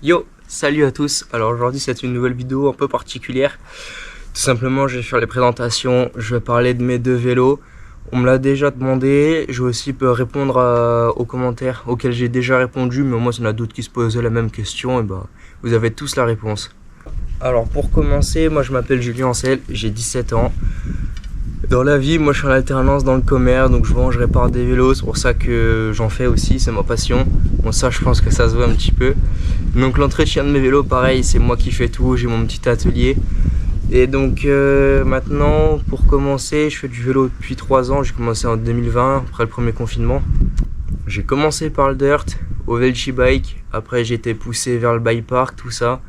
Yo, salut à tous. Alors aujourd'hui c'est une nouvelle vidéo un peu particulière. Tout simplement je vais faire les présentations, je vais parler de mes deux vélos. On me l'a déjà demandé, je vais aussi répondre aux commentaires auxquels j'ai déjà répondu. Mais moi s'il y en a d'autres qui se posaient la même question, et vous avez tous la réponse. Alors pour commencer, moi je m'appelle Julien Ancel, j'ai 17 ans. Dans la vie, moi je suis en alternance dans le commerce, donc je vends, je répare des vélos, c'est pour ça que j'en fais aussi, c'est ma passion. Bon ça je pense que ça se voit un petit peu. Donc l'entretien de mes vélos, pareil, c'est moi qui fais tout, j'ai mon petit atelier. Et donc maintenant, pour commencer, je fais du vélo depuis 3 ans, j'ai commencé en 2020, après le premier confinement. J'ai commencé par le dirt, au Velchi Bike, après j'ai été poussé vers le bike park, tout ça.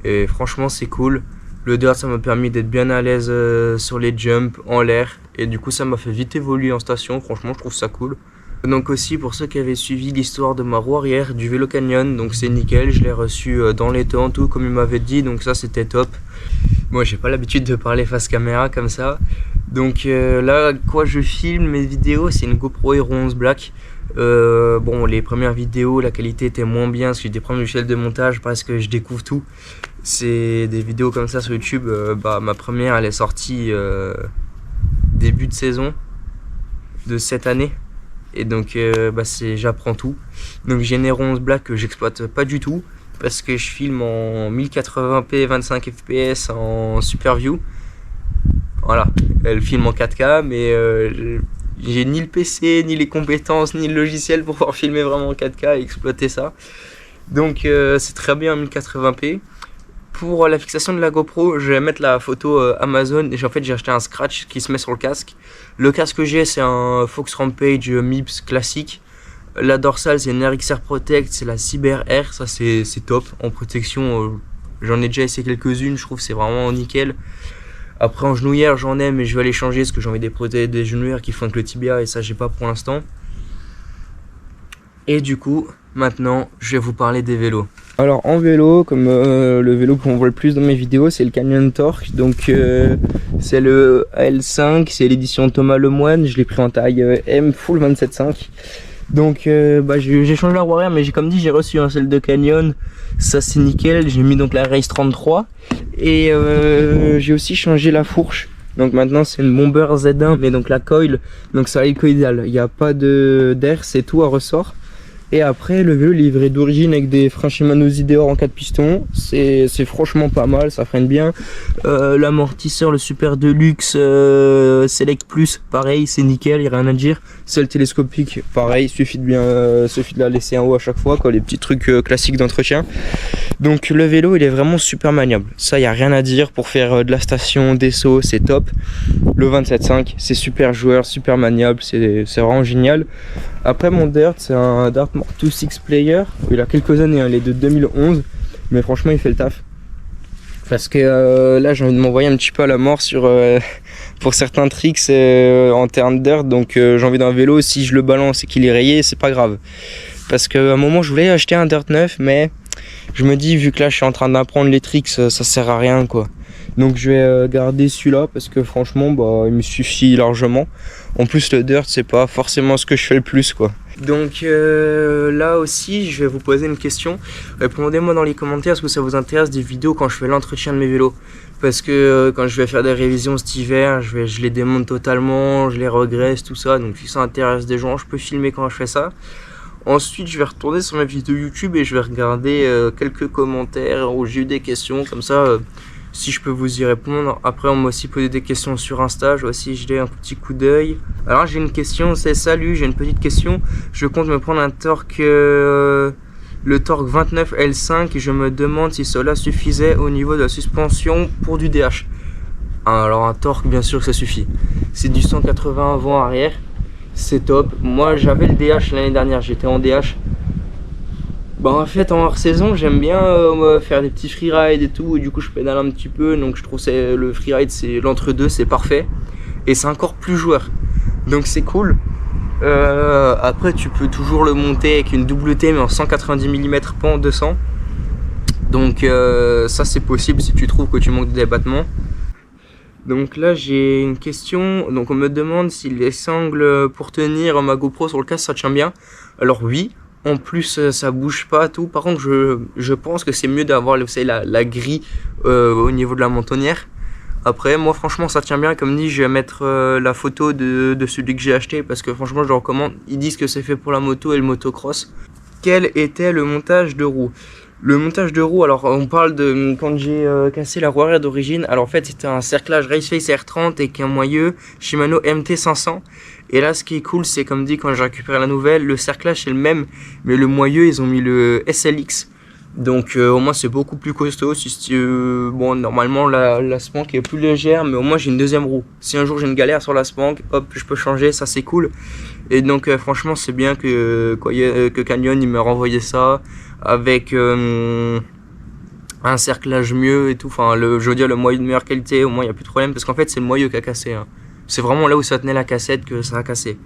Et franchement c'est cool. Le dirt ça m'a permis d'être bien à l'aise sur les jumps, en l'air. Et du coup ça m'a fait vite évoluer en station, franchement je trouve ça cool. Donc aussi pour ceux qui avaient suivi l'histoire de ma roue arrière du vélo Canyon, donc c'est nickel, je l'ai reçu dans les temps tout comme il m'avait dit, donc ça c'était top. Moi j'ai pas l'habitude de parler face caméra comme ça. Donc là quoi je filme mes vidéos, c'est une GoPro Hero 11 Black. Bon les premières vidéos la qualité était moins bien parce que j'ai des problèmes de de montage parce que je découvre tout. C'est des vidéos comme ça sur YouTube, ma première elle est sortie début de saison de cette année. Et donc j'apprends tout. Donc j'ai une Hero 11 Black que j'exploite pas du tout parce que je filme en 1080p 25 fps en Super View. Voilà, elle filme en 4K mais j'ai ni le PC, ni les compétences, ni le logiciel pour pouvoir filmer vraiment en 4K et exploiter ça. Donc c'est très bien en 1080p. Pour la fixation de la GoPro, je vais mettre la photo Amazon et en fait j'ai acheté un scratch qui se met sur le casque. Le casque que j'ai c'est un Fox Rampage MIPS classique. La dorsale c'est une RXR Protect, c'est la Cyber Air, ça c'est top en protection. J'en ai déjà essayé quelques-unes, je trouve que c'est vraiment nickel. Après en genouillère j'en ai mais je vais les changer parce que j'ai envie de protéger des genouillères qui font que le tibia et ça j'ai pas pour l'instant. Et du coup maintenant je vais vous parler des vélos. Alors en vélo, comme le vélo qu'on voit le plus dans mes vidéos, c'est le Canyon Torque. Donc c'est le AL5, c'est l'édition Thomas Lemoine. Je l'ai pris en taille M full 27.5. Donc j'ai changé la roue arrière, mais comme dit j'ai reçu celle de Canyon. Ça c'est nickel. J'ai mis donc la Race 33 et j'ai aussi changé la fourche. Donc maintenant c'est une Bomber Z1, mais donc la coil, donc c'est hélicoïdal. Il n'y a pas d'air, c'est tout à ressort. Et après le vélo livré d'origine avec des freins Shimano Zideor en 4 pistons, c'est franchement pas mal, ça freine bien. L'amortisseur, le Super Deluxe Select Plus, pareil c'est nickel, il n'y a rien à dire. Celle télescopique, pareil, suffit de la laisser en haut à chaque fois, quoi, les petits trucs classiques d'entretien. Donc le vélo il est vraiment super maniable, ça il n'y a rien à dire pour faire de la station, des sauts, c'est top. Le 27.5 c'est super joueur, super maniable, c'est vraiment génial. Après mon dirt c'est un Dartmoor 2.6 Player, il a quelques années, hein, il est de 2011, mais franchement il fait le taf. Parce que là j'ai envie de m'envoyer un petit peu à la mort pour certains tricks en termes de dirt, donc j'ai envie d'un vélo, si je le balance et qu'il est rayé c'est pas grave. Parce qu'à un moment je voulais acheter un dirt neuf, mais je me dis vu que là je suis en train d'apprendre les tricks, ça sert à rien quoi. Donc je vais garder celui-là parce que franchement il me suffit largement. En plus le dirt c'est pas forcément ce que je fais le plus quoi. Donc là aussi je vais vous poser une question. Répondez-moi dans les commentaires, est-ce que ça vous intéresse des vidéos quand je fais l'entretien de mes vélos? Parce que quand je vais faire des révisions cet hiver, je les démonte totalement, je les regraisse, tout ça. Donc si ça intéresse des gens, je peux filmer quand je fais ça. Ensuite je vais retourner sur ma vidéo YouTube et je vais regarder quelques commentaires où j'ai eu des questions comme ça. Si je peux vous y répondre. Après on m'a aussi posé des questions sur Insta, je vais aussi jeter un petit coup d'œil. Alors j'ai une question, c'est salut, j'ai une petite question. Je compte me prendre un torque, le torque 29 L5 et je me demande si cela suffisait au niveau de la suspension pour du DH. Alors un torque bien sûr que ça suffit. C'est du 180 avant arrière, c'est top. Moi j'avais le DH l'année dernière, j'étais en DH. En fait en hors saison j'aime bien faire des petits freerides et tout, et du coup je pédale un petit peu, donc je trouve que le freeride c'est l'entre-deux, c'est parfait et c'est encore plus joueur, donc c'est cool. Après tu peux toujours le monter avec une WT mais en 190 mm pas en 200, donc ça c'est possible si tu trouves que tu manques des battements. Donc là j'ai une question, donc on me demande si les sangles pour tenir ma GoPro sur le casque ça tient bien. Alors oui, En plus, ça bouge pas tout. Par contre, je pense que c'est mieux d'avoir, vous savez, la grille au niveau de la mentonnière. Après, moi, franchement, ça tient bien. Comme dit, je vais mettre la photo de celui que j'ai acheté parce que franchement, je le recommande. Ils disent que c'est fait pour la moto et le motocross. Quel était le montage de roue? Le montage de roue, alors on parle de quand j'ai cassé la roue arrière d'origine. Alors en fait, c'était un cerclage Raceface R30 avec un moyeu Shimano MT500. Et là, ce qui est cool, c'est comme dit quand j'ai récupéré la nouvelle, le cerclage c'est le même, mais le moyeu, ils ont mis le SLX. Donc au moins c'est beaucoup plus costaud. Bon, normalement la Spank est plus légère, mais au moins j'ai une deuxième roue. Si un jour j'ai une galère sur la Spank, hop, je peux changer, ça c'est cool. Et donc franchement c'est bien que Canyon il m'a renvoyé ça avec un cerclage mieux et tout. Enfin, je veux dire le moyeu de meilleure qualité, au moins il n'y a plus de problème parce qu'en fait c'est le moyeu qui a cassé. Hein. C'est vraiment là où ça tenait la cassette que ça a cassé.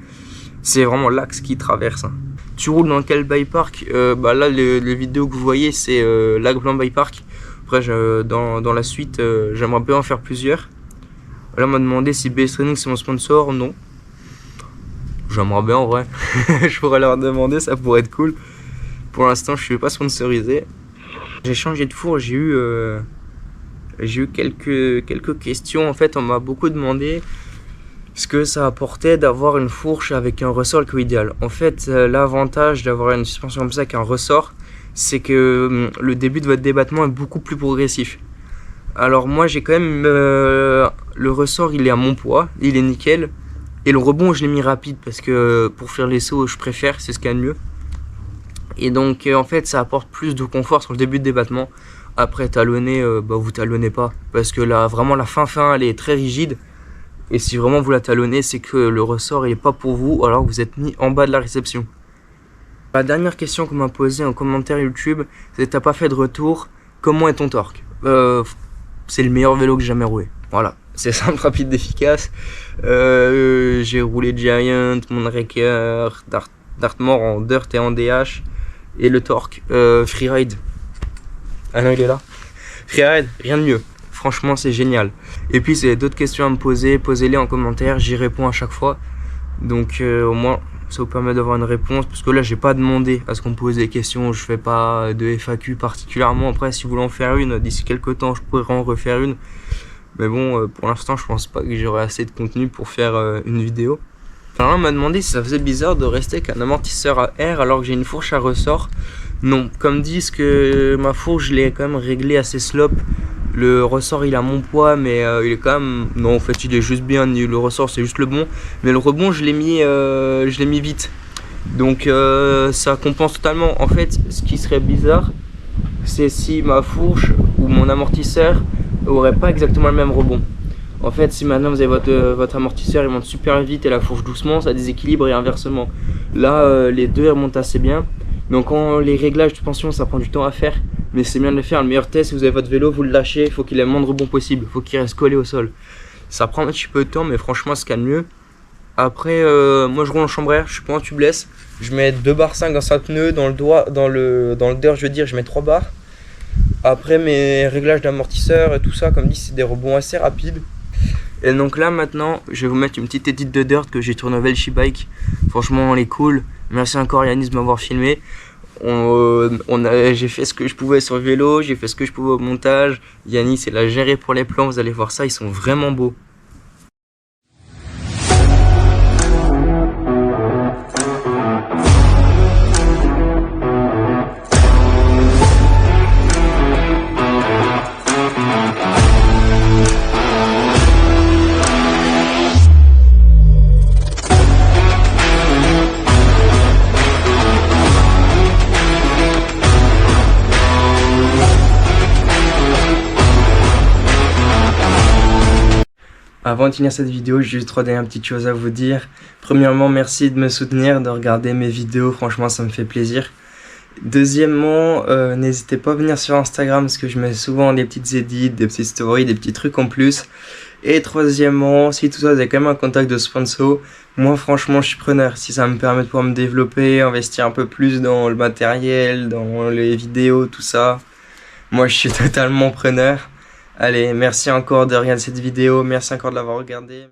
C'est vraiment l'axe qui traverse. Hein. Tu roules dans quel bike park? Bah là, les vidéos que vous voyez, c'est Lac Blanc Bike Park. Après, dans la suite, j'aimerais bien en faire plusieurs. Là, on m'a demandé si BS Training c'est mon sponsor. Non. J'aimerais bien en vrai. Je pourrais leur demander, ça pourrait être cool. Pour l'instant, je suis pas sponsorisé. J'ai changé de four, j'ai eu quelques questions. En fait, on m'a beaucoup demandé ce que ça apportait d'avoir une fourche avec un ressort équidial. En fait, l'avantage d'avoir une suspension comme ça avec un ressort, c'est que le début de votre débattement est beaucoup plus progressif. Alors moi, j'ai quand même le ressort, il est à mon poids, il est nickel. Et le rebond, je l'ai mis rapide parce que pour faire les sauts, je préfère, c'est ce qu'il y a de mieux. Et donc, en fait, ça apporte plus de confort sur le début de débattement. Après, talonner, vous talonnez pas parce que là, vraiment, la fin, elle est très rigide. Et si vraiment vous la talonnez, c'est que le ressort il est pas pour vous, alors que vous êtes mis en bas de la réception. La dernière question qu'on m'a posée en commentaire YouTube, c'est t'as pas fait de retour, comment est ton torque? C'est le meilleur vélo que j'ai jamais roulé. Voilà, c'est simple, rapide, efficace. J'ai roulé Giant, Moonraker, Dartmoor en Dirt et en DH. Et le torque, Freeride. Ah non, il est là. Freeride, rien de mieux. Franchement, c'est génial. Et puis, si vous avez d'autres questions à me poser, posez-les en commentaire, j'y réponds à chaque fois. Donc, au moins, ça vous permet d'avoir une réponse. Parce que là, j'ai pas demandé à ce qu'on me pose des questions. Je fais pas de FAQ particulièrement. Après, si vous voulez en faire une, d'ici quelques temps, je pourrais en refaire une. Mais bon, pour l'instant, je pense pas que j'aurai assez de contenu pour faire une vidéo. Alors, on m'a demandé si ça faisait bizarre de rester avec un amortisseur à air alors que j'ai une fourche à ressort. Non, comme disent que ma fourche, je l'ai quand même réglée assez slope. Le ressort il a mon poids mais il est quand même... Non en fait il est juste bien, le ressort c'est juste le bon. Mais le rebond je l'ai mis vite. Donc ça compense totalement. En fait ce qui serait bizarre c'est si ma fourche ou mon amortisseur aurait pas exactement le même rebond. En fait si maintenant vous avez votre amortisseur il monte super vite et la fourche doucement, ça déséquilibre et inversement. Là les deux remontent assez bien. Donc quand les réglages de tension ça prend du temps à faire. Mais c'est bien de le faire. Le meilleur test, si vous avez votre vélo, vous le lâchez, il faut qu'il ait le moins de rebond possible, il faut qu'il reste collé au sol. Ça prend un petit peu de temps, mais franchement, ça calme mieux. Après, moi je roule en chambre air, je suis pas en tubeless. Je mets 2 barres 5 dans 5 pneus, dans le dirt, je veux dire, je mets 3 barres. Après, mes réglages d'amortisseur et tout ça, comme dit, c'est des rebonds assez rapides. Et donc là, maintenant, je vais vous mettre une petite édite de dirt que j'ai tourné au Velshi Bike. Franchement, elle est cool. Merci encore Yanis de m'avoir filmé. J'ai fait ce que je pouvais sur le vélo, j'ai fait ce que je pouvais au montage. Yanis il a géré pour les plans, vous allez voir ça, ils sont vraiment beaux. Avant de finir cette vidéo, j'ai juste 3 dernières petites choses à vous dire. Premièrement, merci de me soutenir, de regarder mes vidéos, franchement ça me fait plaisir. Deuxièmement, n'hésitez pas à venir sur Instagram parce que je mets souvent des petites edits, des petites stories, des petits trucs en plus. Et troisièmement, si tout ça vous avez quand même un contact de sponsor, moi franchement je suis preneur. Si ça me permet de pouvoir me développer, investir un peu plus dans le matériel, dans les vidéos, tout ça, moi je suis totalement preneur. Allez, merci encore de regarder cette vidéo, merci encore de l'avoir regardée.